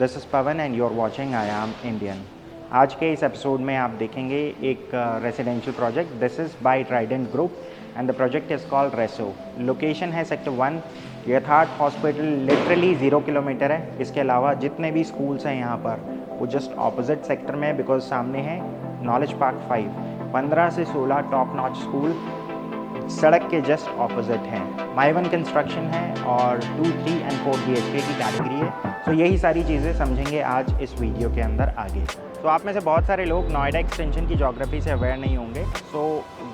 This is Pawan and you are watching I am Indian. आज के इस एपिसोड में आप देखेंगे एक residential project. This is by Trident group and the project is called Reso. Location है sector 1, Yatharth hospital literally 0 kilometre है। इसके अलावा जितने भी स्कूल्स हैं यहाँ पर वो जस्ट ऑपोजिट सेक्टर में है, बिकॉज सामने है नॉलेज पार्क 5। 15 से 16 टॉप नॉच स्कूल सड़क के जस्ट ऑपोजिट हैं। माइवन कंस्ट्रक्शन है और 2, 3 एंड 4 BHK की कैटेगरी है। तो यही सारी चीज़ें समझेंगे आज इस वीडियो के अंदर आगे। तो आप में से बहुत सारे लोग नोएडा एक्सटेंशन की ज्योग्राफी से अवेयर नहीं होंगे। सो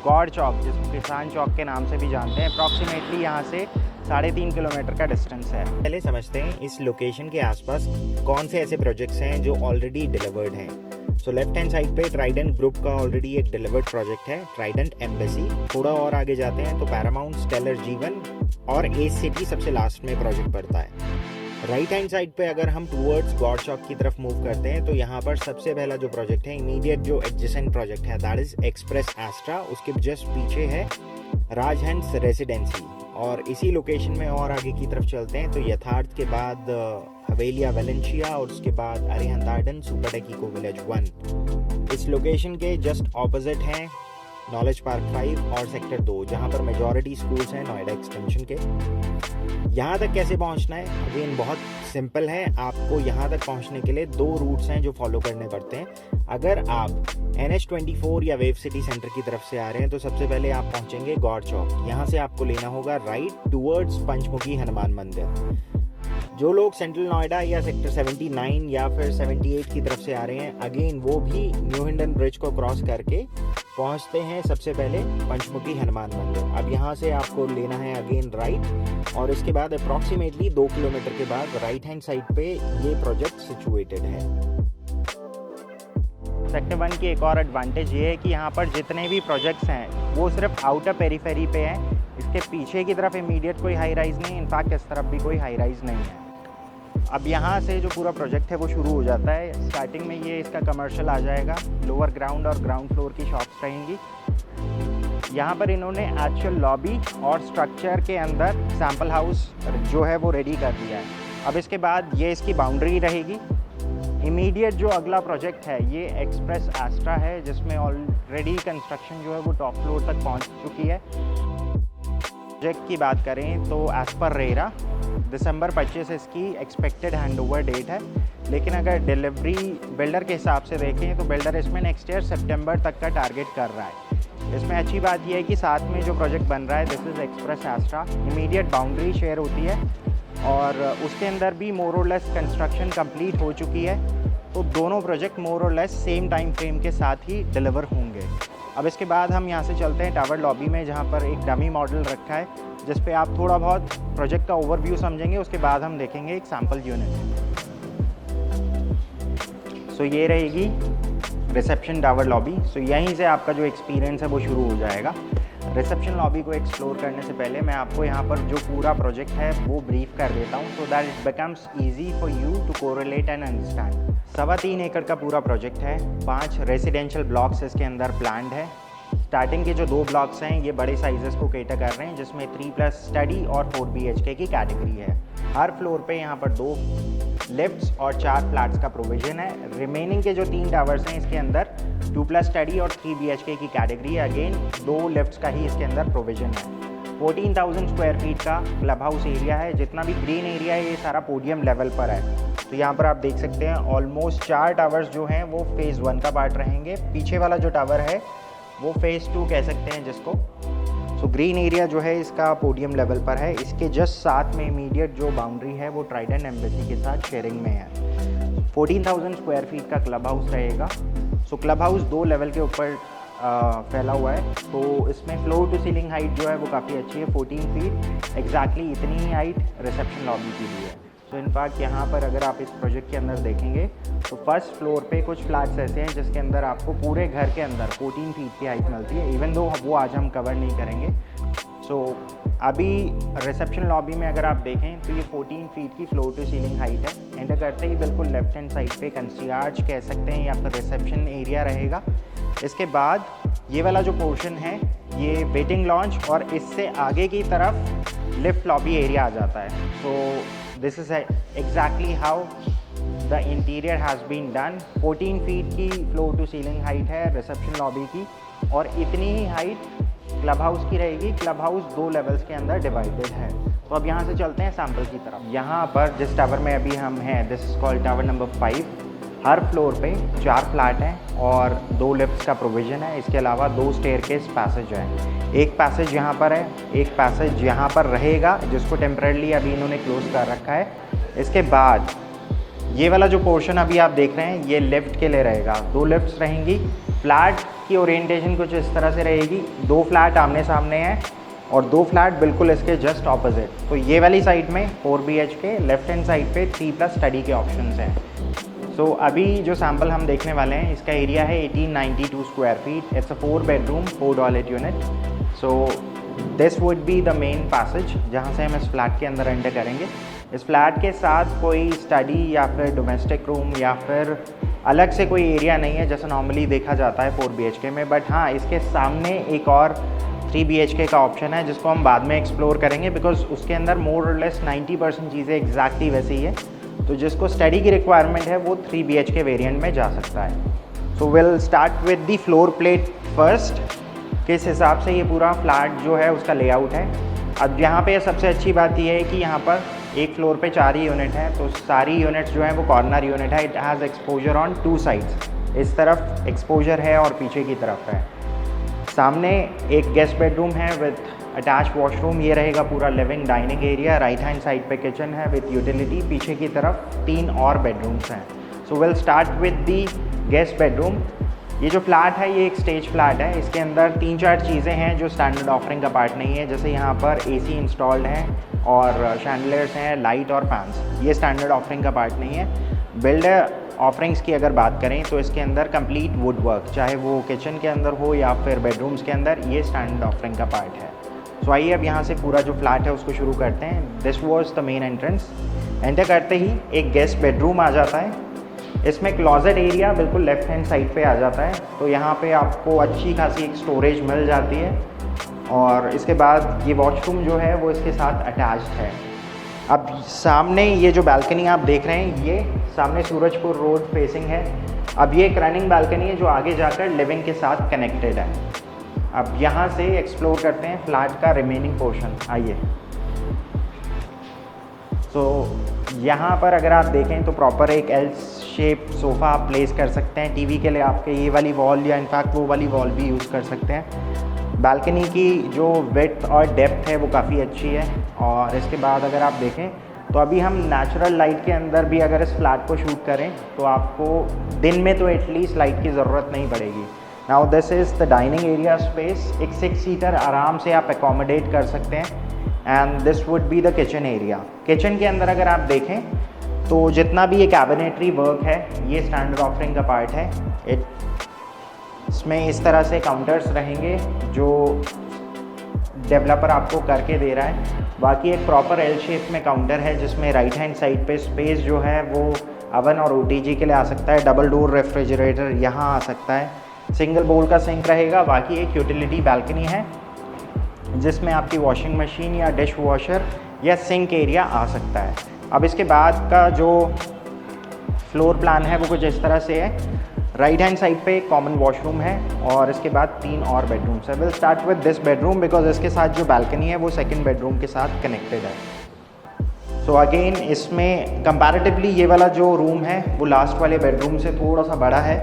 गौड़ चौक, जिसको किसान चौक के नाम से भी जानते हैं, अप्रॉक्सीमेटली यहाँ से 3.5 किलोमीटर का डिस्टेंस है। पहले समझते हैं इस लोकेशन के आसपास कौन से ऐसे प्रोजेक्ट्स हैं जो ऑलरेडी डिलीवर्ड हैं। सो लेफ्ट हैंड साइड पे ट्राइडेंट ग्रुप का ऑलरेडी एक डिलीवर्ड प्रोजेक्ट है, ट्राइडेंट एम्बेसी। थोड़ा और आगे जाते हैं तो पैरामाउंट, स्टेलर G1 और एज सिटी सबसे लास्ट में प्रोजेक्ट पड़ता है। राइट हैंड साइड पे अगर हम टूवर्ड्स गौड़ चौक की तरफ मूव करते हैं तो यहाँ पर सबसे पहला जो प्रोजेक्ट है, इमीडिएट जो एडजेसेंट प्रोजेक्ट है, दैट इज एक्सप्रेस एस्ट्रा। उसके जस्ट पीछे है राजहंस रेसिडेंसी। और इसी लोकेशन में और आगे की तरफ चलते हैं तो यथार्थ के बाद हवेलिया वेलेंशिया और उसके बाद अरिहंतार्डन सुपरटेक इको विलेज 1। इस लोकेशन के जस्ट ऑपोजिट हैं नॉलेज पार्क 5 और सेक्टर 2, जहाँ पर मेजॉरिटी स्कूल्स हैं नोएडा एक्सटेंशन के। यहाँ तक कैसे पहुँचना है? अगेन बहुत सिंपल है। आपको यहाँ तक पहुँचने के लिए 2 रूट्स हैं जो फॉलो करने पड़ते हैं। अगर आप NH24 या वेव सिटी सेंटर की तरफ से आ रहे हैं तो सबसे पहले आप पहुँचेंगे गौड़ चौक। यहाँ से आपको लेना होगा राइट टूवर्ड्स पंचमुखी हनुमान मंदिर। जो लोग सेंट्रल नोएडा या सेक्टर 79 या फिर 78 की तरफ से आ रहे हैं, अगेन वो भी न्यू हिंडन ब्रिज को क्रॉस करके पहुंचते हैं सबसे पहले पंचमुखी हनुमान मंदिर। अब यहाँ से आपको लेना है अगेन राइट और इसके बाद अप्रॉक्सीमेटली 2 किलोमीटर के बाद राइट हैंड साइड पे ये प्रोजेक्ट सिचुएटेड है। सेक्टर 1 की एक और एडवांटेज ये है कि यहाँ पर जितने भी प्रोजेक्ट्स हैं वो सिर्फ आउटर पेरीफेरी पे हैं। इसके पीछे की तरफ इमीडिएट कोई हाई राइज़ नहीं, इनफैक्ट इस तरफ भी कोई हाई राइज़ नहीं है। अब यहाँ से जो पूरा प्रोजेक्ट है वो शुरू हो जाता है। स्टार्टिंग में ये इसका कमर्शियल आ जाएगा, लोअर ग्राउंड और ग्राउंड फ्लोर की शॉप्स रहेंगी। यहाँ पर इन्होंने एक्चुअल लॉबी और स्ट्रक्चर के अंदर सैम्पल हाउस जो है वो रेडी कर दिया है। अब इसके बाद ये इसकी बाउंड्री रहेगी। इमीडिएट जो अगला प्रोजेक्ट है ये एक्सप्रेस एस्ट्रा है, जिसमें ऑलरेडी कंस्ट्रक्शन जो है वो टॉप फ्लोर तक पहुँच चुकी है। प्रोजेक्ट की बात करें तो एज़ पर रेरा दिसंबर 25 इसकी एक्सपेक्टेड हैंडओवर डेट है, लेकिन अगर डिलीवरी बिल्डर के हिसाब से देखें तो बिल्डर इसमें नेक्स्ट ईयर सितंबर तक का टारगेट कर रहा है। इसमें अच्छी बात यह है कि साथ में जो प्रोजेक्ट बन रहा है, this is Express Astra, immediate boundary share होती है और उसके अंदर भी मोर और लेस कंस्ट्रक्शन कंप्लीट हो चुकी है। तो दोनों प्रोजेक्ट मोर और लेस सेम टाइम फ्रेम के साथ ही डिलीवर होंगे। अब इसके बाद हम यहाँ से चलते हैं टावर लॉबी में, जहाँ पर एक डमी मॉडल रखा है जिस पे आप थोड़ा बहुत प्रोजेक्ट का ओवरव्यू समझेंगे। उसके बाद हम देखेंगे एक सैम्पल यूनिट। सो ये रहेगी रिसेप्शन टावर लॉबी। सो यहीं से आपका जो एक्सपीरियंस है वो शुरू हो जाएगा। रिसेप्शन लॉबी को एक्सप्लोर करने से पहले मैं आपको यहाँ पर जो पूरा प्रोजेक्ट है वो ब्रीफ कर देता हूँ, so that it becomes easy for you to correlate and understand. 3.25 एकड़ का पूरा प्रोजेक्ट है। 5 रेजिडेंशियल ब्लॉक्स इसके अंदर प्लान्ड है। स्टार्टिंग के जो 2 ब्लॉक्स हैं ये बड़े साइजेस को केटर कर रहे हैं, जिसमें 3+ स्टडी और 4 BHK की कैटेगरी है। हर फ्लोर पे यहाँ पर 2 लिफ्ट्स और 4 फ्लैट्स का प्रोविजन है। रिमेनिंग के जो 3 टावर्स हैं इसके अंदर 2+ स्टडी और 3 BHK की कैटेगरी है। अगेन 2 लिफ्ट्स का ही इसके अंदर प्रोविजन है। 14,000 स्क्वायर फीट का क्लब हाउस एरिया है। जितना भी ग्रीन एरिया है ये सारा पोडियम लेवल पर है। तो यहाँ पर आप देख सकते हैं ऑलमोस्ट 4 टावर्स जो हैं वो फेज़ 1 का पार्ट रहेंगे। पीछे वाला जो टावर है वो फेज़ 2 कह सकते हैं जिसको। सो ग्रीन एरिया जो है इसका पोडियम लेवल पर है। इसके जस्ट साथ में इमीडिएट जो बाउंड्री है वो ट्राइडेंट एम्बेसी के साथ शेयरिंग में है। 14,000 स्क्वायर फीट का क्लब हाउस रहेगा। सो क्लब हाउस 2 लेवल के ऊपर फैला हुआ है। तो इसमें फ्लोर टू सीलिंग हाइट जो है वो काफ़ी अच्छी है, 14 फीट। एग्जैक्टली इतनी ही हाइट रिसेप्शन लॉबी की भी है। सो इनफैक्ट यहाँ पर अगर आप इस प्रोजेक्ट के अंदर देखेंगे तो फर्स्ट फ्लोर पे कुछ फ्लैट्स ऐसे हैं जिसके अंदर आपको पूरे घर के अंदर 14 फीट की हाइट मिलती है, इवन दो वो आज हम कवर नहीं करेंगे। सो अभी रिसेप्शन लॉबी में अगर आप देखें तो ये 14 फीट की फ्लोर टू सीलिंग हाइट है। एंटर करते ही बिल्कुल लेफ्ट हैंड साइड पे कंसियार्ज कह सकते हैं या फिर रिसेप्शन एरिया रहेगा। इसके बाद ये वाला जो पोर्शन है ये वेटिंग लॉन्च और इससे आगे की तरफ लिफ्ट लॉबी एरिया आ जाता है। So this is exactly how the interior has been done. 14 feet की फ्लोर टू सीलिंग हाइट है रिसेप्शन लॉबी की, और इतनी ही हाइट क्लब हाउस की रहेगी। क्लब हाउस 2 लेवल्स के अंदर डिवाइडेड है। तो अब यहाँ से चलते हैं सैम्पल की तरफ। यहाँ पर जिस टावर में अभी हम हैं, this is called tower number 5। Her floor पे 4 फ्लैट हैं और 2 लिफ्ट्स का प्रोविज़न है। इसके अलावा 2 स्टेयरकेस पैसेज हैं। एक पैसेज यहाँ पर है, एक पैसेज यहाँ पर रहेगा जिसको टेम्परेरीली अभी इन्होंने क्लोज कर रखा है। इसके बाद ये वाला जो पोर्शन अभी आप देख रहे हैं, ये लिफ्ट के लिए रहेगा। 2 लिफ्ट्स रहेंगी। फ्लैट की ओरिएंटेशन कुछ इस तरह से रहेगी। 2 फ्लैट आमने सामने हैं और 2 फ्लैट बिल्कुल इसके जस्ट ऑपोजिट। तो ये वाली साइड में 4 BHK, लेफ्ट हैंड साइड पे 3+ स्टडी के ऑप्शंस हैं। सो अभी जो सैम्पल हम देखने वाले हैं, इसका एरिया है 1892 square feet. It's a 4 bedroom 4 toilet unit. So this would be the main passage जहाँ से हम इस फ्लैट के अंदर एंटर करेंगे। इस फ्लैट के साथ कोई स्टडी या फिर डोमेस्टिक रूम या फिर अलग से कोई एरिया नहीं है जैसा नॉर्मली देखा जाता है 4 BHK में। बट हाँ, इसके सामने एक और 3 BHK का ऑप्शन है जिसको हम बाद में एक्सप्लोर करेंगे, बिकॉज उसके अंदर मोर और लेस 90% चीज़ें एग्जैक्टली वैसी ही है। तो जिसको स्टडी की रिक्वायरमेंट है वो 3 BHK वेरिएंट में जा सकता है। So will start with the floor plate first. किस हिसाब से ये पूरा फ्लैट जो है उसका लेआउट है। अब यहाँ पे सबसे अच्छी बात यह है कि यहाँ पर एक फ्लोर पे 4 ही यूनिट हैं, तो सारी यूनिट्स जो हैं वो कॉर्नर यूनिट है। It has exposure on 2 sides. इस तरफ एक्सपोजर है और पीछे की तरफ है। सामने एक गेस्ट बेडरूम है विद अटैच वॉशरूम। ये रहेगा पूरा living dining area. Right hand side पे किचन है विद यूटिलिटी। पीछे की तरफ 3 और बेडरूम्स हैं। So will start with the guest bedroom. ये जो फ्लैट है ये एक स्टेज फ्लैट है। इसके अंदर 3-4 चीज़ें हैं जो स्टैंडर्ड ऑफरिंग का पार्ट नहीं है। जैसे यहाँ पर AC इंस्टॉल्ड है और शैंडलियर्स हैं, लाइट और फैंस। ये स्टैंडर्ड ऑफरिंग का पार्ट नहीं है। बिल्डर ऑफरिंग्स की अगर बात करें तो इसके अंदर कंप्लीट वुड वर्क, चाहे वो किचन के अंदर हो या फिर बेडरूम्स के अंदर, ये स्टैंडर्ड ऑफरिंग का पार्ट है। सो आइए अब यहाँ से पूरा जो फ्लैट है उसको शुरू करते हैं। This was the main entrance. Enter करते ही एक गेस्ट बेडरूम आ जाता है। इसमें क्लॉजेट एरिया बिल्कुल लेफ्ट हैंड साइड पे आ जाता है। तो यहाँ पे आपको अच्छी खासी एक स्टोरेज मिल जाती है। और इसके बाद ये वॉशरूम जो है वो इसके साथ अटैच्ड है। अब सामने ये जो बालकनी आप देख रहे हैं, ये सामने सूरजपुर रोड फेसिंग है। अब ये एक रनिंग बालकनी है जो आगे जाकर लिविंग के साथ कनेक्टेड है। अब यहाँ से एक्सप्लोर करते हैं फ्लैट का रिमेनिंग पोर्शन। आइए। तो यहाँ पर अगर आप देखें तो प्रॉपर एक एल शेप सोफ़ा आप प्लेस कर सकते हैं। टीवी के लिए आपके ये वाली वॉल या इनफैक्ट वो वाली वॉल भी यूज़ कर सकते हैं। बालकनी की जो विड्थ और डेप्थ है वो काफ़ी अच्छी है। और इसके बाद अगर आप देखें तो अभी हम नेचुरल लाइट के अंदर भी अगर इस फ्लैट को शूट करें तो आपको दिन में तो एटलीस्ट लाइट की ज़रूरत नहीं पड़ेगी। Now this is the dining area space. एक 6 सीटर आराम से आप एकोमोडेट कर सकते हैं। And this would be the kitchen area. Kitchen के अंदर अगर आप देखें तो जितना भी ये कैबिनेटरी वर्क है ये स्टैंडर्ड ऑफरिंग का पार्ट है। इसमें इस तरह से काउंटर्स रहेंगे जो डेवलपर आपको करके दे रहा है। बाकी एक प्रॉपर एल शेप में काउंटर है जिसमें राइट हैंड साइड पे स्पेस जो है वो अवन और OTG के लिए आ सकता है। डबल डोर रेफ्रिजरेटर यहाँ आ सकता है। सिंगल बोल का सिंक रहेगा। बाकी एक यूटिलिटी बालकनी है जिसमें आपकी वॉशिंग मशीन या डिश वॉशर या सिंक एरिया आ सकता है। अब इसके बाद का जो फ्लोर प्लान है वो कुछ इस तरह से है। राइट हैंड साइड पे एक कॉमन वॉशरूम है और इसके बाद 3 और बेडरूम्स है। Will start with this bedroom because इसके साथ जो बालकनी है वो सेकंड बेडरूम के साथ कनेक्टेड है। सो अगेन इसमें कंपैरेटिवली ये वाला जो रूम है वो लास्ट वाले बेडरूम से थोड़ा सा बड़ा है।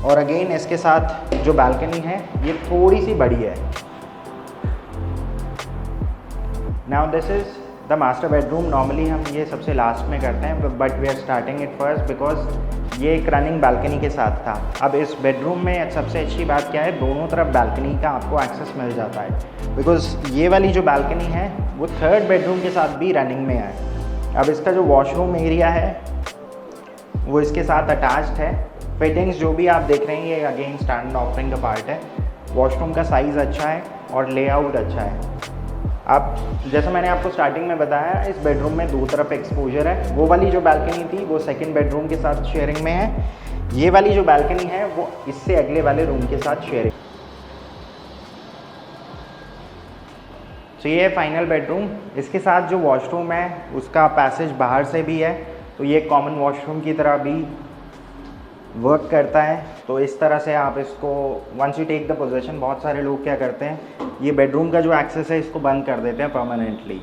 और अगेन इसके साथ जो बालकनी है ये थोड़ी सी बड़ी है। Now this is the master bedroom. Normally हम ये सबसे लास्ट में करते हैं but we are starting it first because ये एक रनिंग बालकनी के साथ था। अब इस बेडरूम में सबसे अच्छी बात क्या है, दोनों तरफ बालकनी का आपको एक्सेस मिल जाता है बिकॉज ये वाली जो बालकनी है वो थर्ड बेडरूम के साथ भी रनिंग में है। अब इसका जो वॉशरूम एरिया है वो इसके साथ अटैच्ड है। फिटिंग्स जो भी आप देख रहे हैं ये अगेन स्टैंडर्ड ऑफरिंग का पार्ट है। वॉशरूम का साइज़ अच्छा है और लेआउट अच्छा है। अब जैसा मैंने आपको स्टार्टिंग में बताया इस बेडरूम में 2 तरफ एक्सपोजर है। वो वाली जो बालकनी थी वो सेकंड बेडरूम के साथ शेयरिंग में है। ये वाली जो बालकनी है वो इससे अगले वाले रूम के साथ शेयरिंग। तो ये है फाइनल बेडरूम। इसके साथ जो वॉशरूम है उसका पैसेज बाहर से भी है। तो ये कॉमन वॉशरूम की तरह भी वर्क करता है। तो इस तरह से आप इसको once you take the possession, बहुत सारे लोग क्या करते हैं, ये बेडरूम का जो एक्सेस है इसको बंद कर देते हैं परमानेंटली।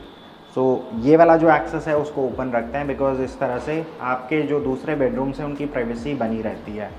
सो ये वाला जो एक्सेस है उसको ओपन रखते हैं, बिकॉज इस तरह से आपके जो दूसरे बेडरूम्स हैं उनकी प्राइवेसी बनी रहती है।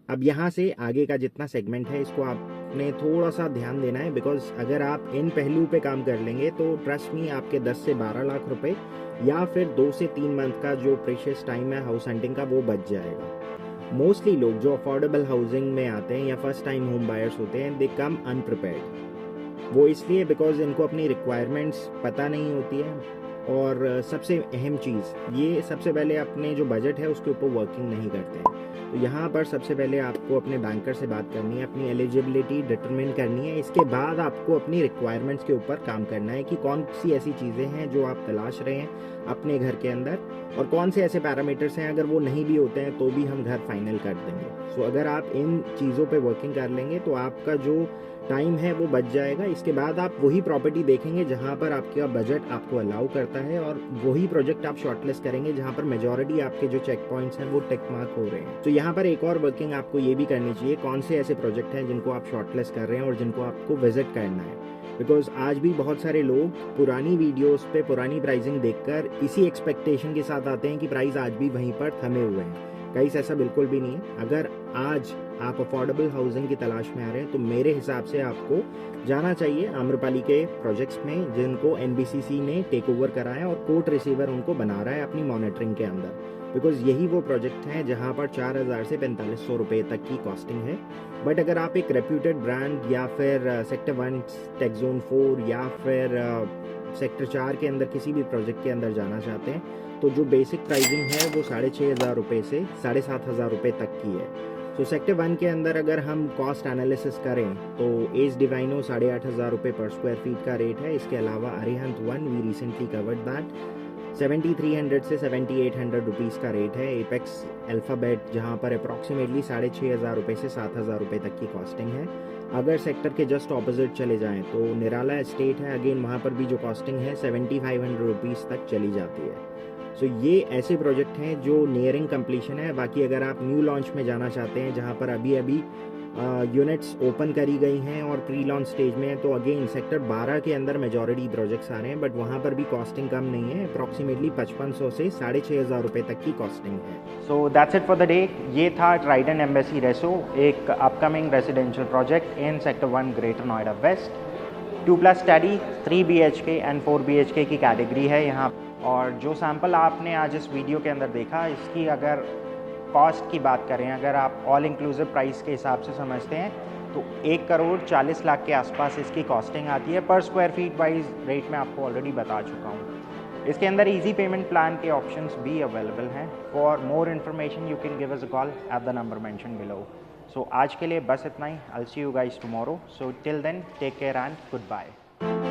अब यहाँ से आगे का जितना सेगमेंट है इसको आपने थोड़ा सा ध्यान देना है, बिकॉज अगर आप इन पहलू पे काम कर लेंगे तो ट्रस्ट मी आपके 10 से 12 लाख रुपए या फिर 2 से 3 मंथ का जो प्रेशियस टाइम है हाउस हंटिंग का वो बच जाएगा। मोस्टली लोग जो अफोर्डेबल हाउसिंग में आते हैं या फर्स्ट टाइम होम बायर्स होते हैं, दे कम अनप्रिपेयर्ड। वो इसलिए बिकॉज इनको अपनी रिक्वायरमेंट्स पता नहीं होती है, और सबसे अहम चीज़ ये सबसे पहले अपने जो बजट है उसके ऊपर वर्किंग नहीं करते हैं। तो यहाँ पर सबसे पहले आपको अपने बैंकर से बात करनी है, अपनी एलिजिबिलिटी डिटरमिन करनी है। इसके बाद आपको अपनी रिक्वायरमेंट्स के ऊपर काम करना है कि कौन सी ऐसी चीज़ें हैं जो आप तलाश रहे हैं अपने घर के अंदर, और कौन से ऐसे पैरामीटर्स हैं अगर वो नहीं भी होते हैं तो भी हम घर फाइनल कर देंगे। सो अगर आप इन चीज़ों पे वर्किंग कर लेंगे तो आपका जो टाइम है वो बच जाएगा। इसके बाद आप वही प्रॉपर्टी देखेंगे जहाँ पर आपका बजट आपको अलाउ करता है, और वही प्रोजेक्ट आप शॉर्टलिस्ट करेंगे जहाँ पर मेजॉरिटी आपके जो चेक पॉइंट्स हैं वो टिक मार्क हो रहे हैं। तो यहाँ पर एक और वर्किंग आपको ये भी करनी चाहिए, कौन से ऐसे प्रोजेक्ट हैं जिनको आप शॉर्टलिस्ट कर रहे हैं और जिनको आपको विजिट करना है। बिकॉज आज भी बहुत सारे लोग पुरानी वीडियोस पे पुरानी प्राइसिंग देखकर इसी एक्सपेक्टेशन के साथ आते हैं कि प्राइस आज भी वहीं पर थमे हुए हैं। गाइस ऐसा बिल्कुल भी नहीं है। अगर आज आप अफोर्डेबल हाउसिंग की तलाश में आ रहे हैं तो मेरे हिसाब से आपको जाना चाहिए आम्रपाली के प्रोजेक्ट्स में, जिनको एनबीसीसी ने टेक ओवर करा है और कोर्ट रिसीवर उनको बना रहा है अपनी मॉनिटरिंग के अंदर। बिकॉज यही वो प्रोजेक्ट हैं जहां पर 4000 से 4500 रुपये तक की कॉस्टिंग है। बट अगर आप एक रेप्यूटेड ब्रांड या फिर सेक्टर 1 टेक जोन 4 या फिर सेक्टर 4 के अंदर किसी भी प्रोजेक्ट के अंदर जाना चाहते हैं तो जो बेसिक प्राइसिंग है वो 6500 रुपये से 7500 रुपये तक की है। तो सेक्टर 1 के अंदर अगर हम कॉस्ट एनालिसिस करें तो एज डिवाइनो 8500 रुपये पर स्क्वायर फीट का रेट है। इसके अलावा Arihant 1 we recently covered that 7300 से 7800 रुपीज़ का रेट है। एपेक्स अल्फ़ाबेट जहां पर अप्रॉक्सीमेटली 6500 रुपये से 7000 रुपये तक की कॉस्टिंग है। अगर सेक्टर के जस्ट ऑपोजिट चले जाएं तो निराला एस्टेट है, अगेन वहाँ पर भी जो कॉस्टिंग है 7500 रुपीज़ तक चली जाती है। सो ये ऐसे प्रोजेक्ट हैं जो नियरिंग कंप्लीशन है। बाकी अगर आप न्यू लॉन्च में जाना चाहते हैं जहाँ पर अभी यूनिट्स ओपन करी गई हैं और प्री लॉन्च स्टेज में है, तो अगेन सेक्टर 12 के अंदर मेजॉरिटी प्रोजेक्ट्स आ रहे हैं, बट वहाँ पर भी कॉस्टिंग कम नहीं है। अप्रॉक्सीमेटली 5500 से 6500 रुपये तक की कॉस्टिंग है। So that's it for the day. ये था ट्राइडेंट एम्बेसी रेसो, एक upcoming residential project in sector 1 Greater Noida west. 2+ study 3 BHK and 4 BHK की कैटेगरी है यहाँ। और जो सैम्पल आपने आज इस वीडियो के अंदर देखा, इसकी अगर कॉस्ट की बात करें, अगर आप ऑल इंक्लूसिव प्राइस के हिसाब से समझते हैं तो 1 करोड़ 40 लाख के आसपास इसकी कॉस्टिंग आती है। पर स्क्वायर फीट वाइज रेट मैं आपको ऑलरेडी बता चुका हूँ। इसके अंदर इजी पेमेंट प्लान के ऑप्शंस भी अवेलेबल हैं। For more information you can give us a call at the number mention below. सो आज के लिए बस इतना ही। I will see you guys tomorrow. So till then take care and good bye.